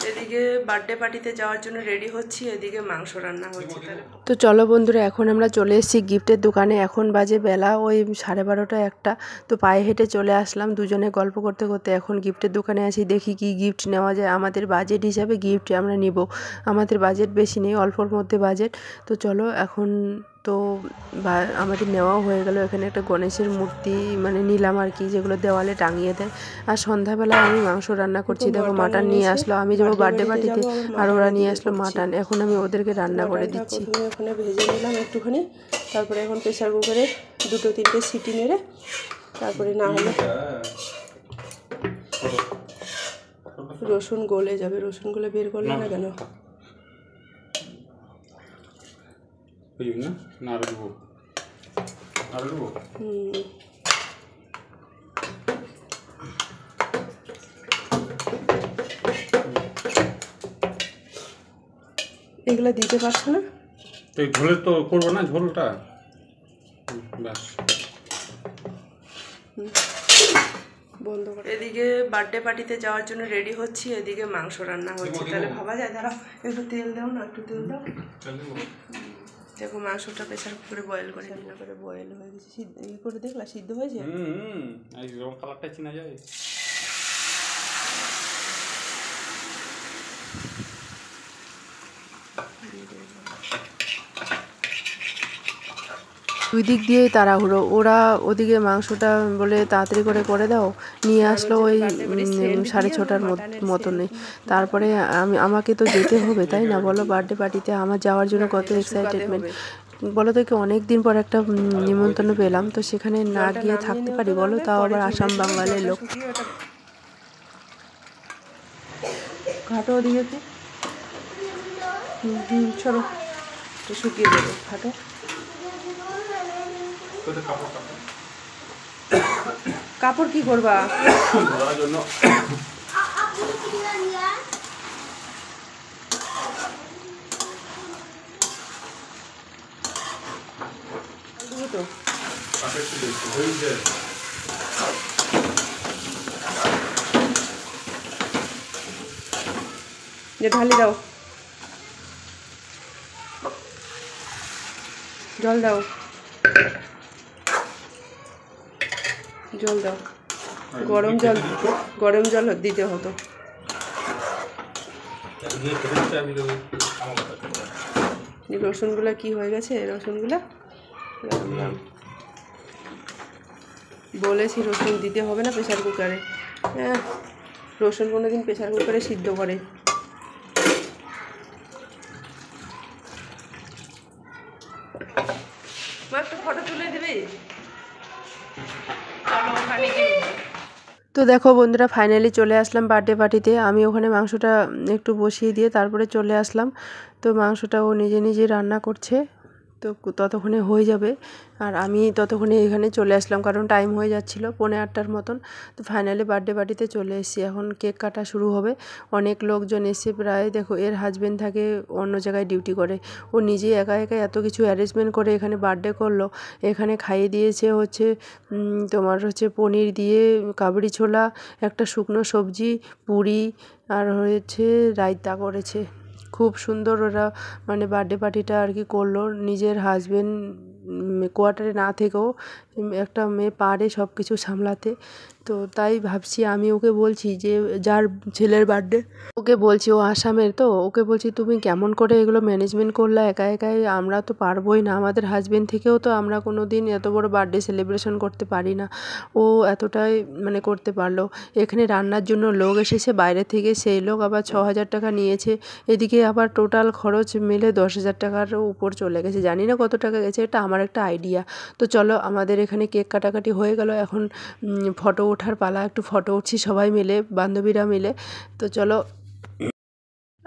এদিকে বার্থডে পার্টিতে যাওয়ার জন্য রেডি হচ্ছি, এদিকে মাংস রান্না হচ্ছে। তো চলো বন্ধুরা, এখন আমরা চলে এসেছি গিফটের দোকানে। এখন বাজে বেলা ওই 12:30 একটা। তো পায়ে হেঁটে চলে আসলাম, দুজনে গল্প করতে করতে এখন গিফটের দোকানে আসি, দেখি কি গিফট নেওয়া যায়। আমাদের বাজেট হিসাবে গিফট আমরা নিব, আমাদের বাজেট বেশি নেই, অল্পর মধ্যে বাজেট। তো চলো এখন তো আমাদের নেওয়াও হয়ে গেল। এখানে একটা গণেশের মূর্তি মানে নিলাম আর কি, যেগুলো দেওয়ালে টাঙিয়ে দেয়। আর সন্ধ্যাবেলায় আমি মাংস রান্না করছি। দেখো মাটন নিয়ে আসলো, আমি যাবো বার্থডে পার্টিতে, আর ওরা নিয়ে আসলো মাটন। এখন আমি ওদেরকে রান্না করে দিচ্ছি। ওখানে ভেজে নিলাম একটুখানি, তারপরে এখন প্রেসার কুকারে 2-3টে সিটি মেরে, তারপরে না হলে রসুন গলে যাবে। রসুনগুলো বের করলে না কেন? এগুলো দিতে পারছো না? তো ঝোলে তো করবো না, ঝোলটা ব্যাস বন্ধ করে। এদিকে বার্থডে পার্টিতে যাওয়ার জন্য রেডি হচ্ছি, এদিকে মাংস রান্না হচ্ছে। তাহলে ভাবা যায়, দাঁড়াও একটু তেল দাও না, একটু তেল দাও। দেখো মাংসটা প্রেসার কুকারে বয়েল করে নিলাম, করে বয়েল হয়ে গেছে। সিদ্ধ করে দেখলা সিদ্ধ হয়েছে? একদম কালারটা চেনা যায়। দুই দিক দিয়েই তাড়াহুড়ো। ওরা ওদিকে মাংসটা বলে তাড়াতাড়ি করে দাও, নিয়ে আসলো ওই 6:30টার মতনে। তারপরে আমাকে তো যেতে হবে, তাই না বলো? বার্থডে পার্টিতে আমার যাওয়ার জন্য কত এক্সাইটেডমেন্ট বলো তো। কি অনেক দিন পর একটা নিমন্ত্রণ পেলাম, তো সেখানে না গিয়ে থাকতে পারি বলো? তাও আবার আসাম বাঙালির লোক। ঘাটো ওদিকে তো সরো, শুকিয়ে দেবো। ঘাটো কাপড় কি করবা? যে ঢালি দাও, জল দাও, জল দাও। গরম জল দিতে হতো। রসুনগুলা কি হয়ে গেছে? রসুনগুলা বলেছি রসুন দিতে হবে না প্রেসার কুকারে। হ্যাঁ, রসুন কোনোদিন প্রেসার কুকারে সিদ্ধ করে। একটা ফটো তুলে দিবি? তো দেখো বন্ধুরা, ফাইনালি চলে আসলাম বার্থডে পার্টিতে। আমি ওখানে মাংসটা একটু বসিয়ে দিয়ে তারপরে চলে আসলাম। তো মাংসটা ও নিজে নিজে রান্না করছে, তো ততক্ষণে হয়ে যাবে। আর আমি ততক্ষণে এখানে চলে আসলাম, কারণ টাইম হয়ে যাচ্ছিলো 7:45টার মতন। তো ফাইনালি বার্থডে পার্টিতে চলে এসেছি। এখন কেক কাটা শুরু হবে। অনেক লোকজন এসে প্রায়, দেখো এর হাজব্যান্ড থাকে অন্য জায়গায় ডিউটি করে, ও নিজে একা এত কিছু অ্যারেঞ্জমেন্ট করে এখানে বার্থডে করলো। এখানে খাইয়ে দিয়েছে হচ্ছে তোমার হচ্ছে পনির দিয়ে কাবড়ি ছোলা, একটা শুকনো সবজি, পুরি, আর হয়েছে রায়তা করেছে। খুব সুন্দর ওরা মানে বার্থডে পার্টিটা আর কি করলো। নিজের হাজব্যান্ড কোয়ার্টারে না থেকেও একটা মেয়ে পারে সব কিছু সামলাতে। তো তাই ভাবছি, আমি ওকে বলছি যে যার ছেলের বার্থডে, ওকে বলছি, ও আসামের, তো ওকে বলছি তুমি কেমন করে এগুলো ম্যানেজমেন্ট করলা একাই? আমরা তো পারবোই না, আমাদের হাজব্যান্ড থেকেও তো আমরা কোনো দিন এত বড় বার্থডে সেলিব্রেশন করতে পারি না। ও এতটাই মানে করতে পারলো। এখানে রান্নার জন্য লোক এসেছে বাইরে থেকে, সেই লোক আবার 6,000 টাকা নিয়েছে। এদিকে আবার টোটাল খরচ মিলে 10,000 টাকার উপর চলে গেছে। জানি না কত টাকা গেছে, এটা আমার একটা আইডিয়া। তো চলো, আমাদের এখানে কেক কাটাকাটি হয়ে গেল। এখন ফটো ওঠার পালা, একটু ফটো উঠছি সবাই মিলে, বান্ধবীরা মিলে। তো চলো,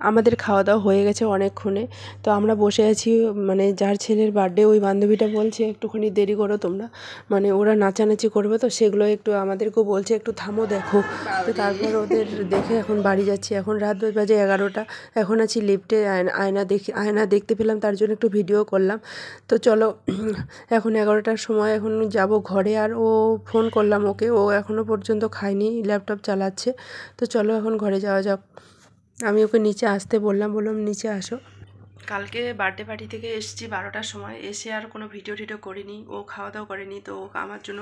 আমাদের খাওয়া দাওয়া হয়ে গেছে অনেকক্ষণে। তো আমরা বসে আছি, মানে যার ছেলের বার্থডে ওই বান্ধবীটা বলছে একটুখানি দেরি করো তোমরা, মানে ওরা নাচানাচি করবে তো সেগুলো একটু আমাদেরকেও বলছে একটু থামো দেখো। তো তারপর ওদের দেখে এখন বাড়ি যাচ্ছি। এখন রাত বাজে 11টা। এখন আছি লিফটে, আয়না দেখতে পেলাম, তার জন্য একটু ভিডিও করলাম। তো চলো এখন 11টার সময় এখন যাব ঘরে। আর ও ফোন করলাম ওকে, ও এখনও পর্যন্ত খায়নি, ল্যাপটপ চালাচ্ছে। তো চলো এখন ঘরে যাওয়া যাক। আমি ওকে নিচে আসতে বললাম নিচে আসো। কালকে বার্থডে পার্টি থেকে এসেছি 12টার সময়, এসে আর কোনো ভিডিও টিডিও করিনি। ও খাওয়া দাওয়া করেনি, তো ও আমার জন্য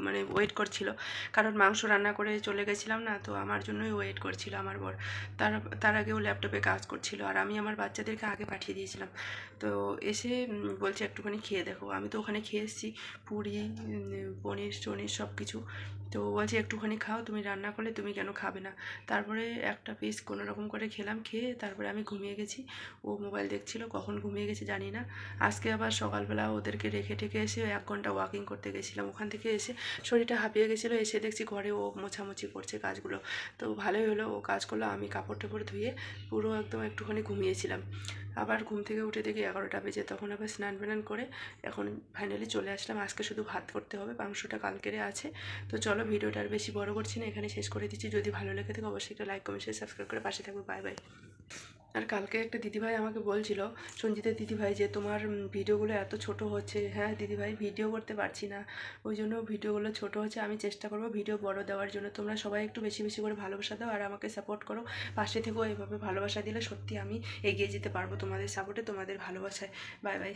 মানে ওয়েট করছিল, কারণ মাংস রান্না করে চলে গেছিলাম না, তো আমার জন্যই ওয়েট করছিল আমার বর। তার তার আগে ও ল্যাপটপে কাজ করছিল, আর আমি আমার বাচ্চাদেরকে আগে পাঠিয়ে দিয়েছিলাম। তো এসে বলছে একটুখানি খেয়ে দেখো। আমি তো ওখানে খেয়ে এসেছি পুরি, পনির টনির সব কিছু। তো ও বলছে একটুখানি খাও, তুমি রান্না করলে তুমি কেন খাবে না। তারপরে একটা পিস কোনো রকম করে খেলাম, খেয়ে তারপরে আমি ঘুমিয়ে গেছি। ও মোবাইল দেখছিল, কখন ঘুমিয়ে গেছে জানি না। আজকে আবার সকালবেলা ওদেরকে রেখে টেকে এসে 1 ঘন্টা ওয়াকিং করতে গেছিলাম। ওখান থেকে এসে শরীরটা হাঁপিয়ে গেছিলো, এসে দেখছি ঘরে ও মোছামুছি করছে কাজগুলো। তো ভালোই হলো, ও কাজ করলো, আমি কাপড় টাপড় ধুয়ে পুরো একদম একটুখানি ঘুমিয়েছিলাম। আবার ঘুম থেকে উঠে দেখি 11টা বেজে, তখন আবার স্নান টান করে এখন ফাইনালি চলে আসলাম। আজকে শুধু ভাত করতে হবে, মাংসটা কালকেরে আছে। তো চলো ভিডিওটা আর বেশি বড় করছি না, এখানে শেষ করে দিচ্ছি। যদি ভালো লেগে থাকে অবশ্যই একটা লাইক কমেন্ট শেয়ার সাবস্ক্রাইব করে পাশে থাকবে। Bye bye. আর কালকে একটা দিদিভাই আমাকে বলছিল, সঞ্জিতের দিদিভাই, যে তোমার ভিডিওগুলো এত ছোট হচ্ছে। হ্যাঁ দিদিভাই, ভিডিও করতে পারছি না, ওই জন্য ভিডিওগুলো ছোট হচ্ছে। আমি চেষ্টা করব ভিডিও বড় দেওয়ার জন্য। তোমরা সবাই একটু বেশি বেশি করে ভালোবাসা দাও আর আমাকে সাপোর্ট করো, পাশে থেকেও। এভাবে ভালোবাসা দিলে সত্যি আমি এগিয়ে যেতে পারবো তোমাদের সাপোর্টে, তোমাদের ভালোবাসায়। Bye bye.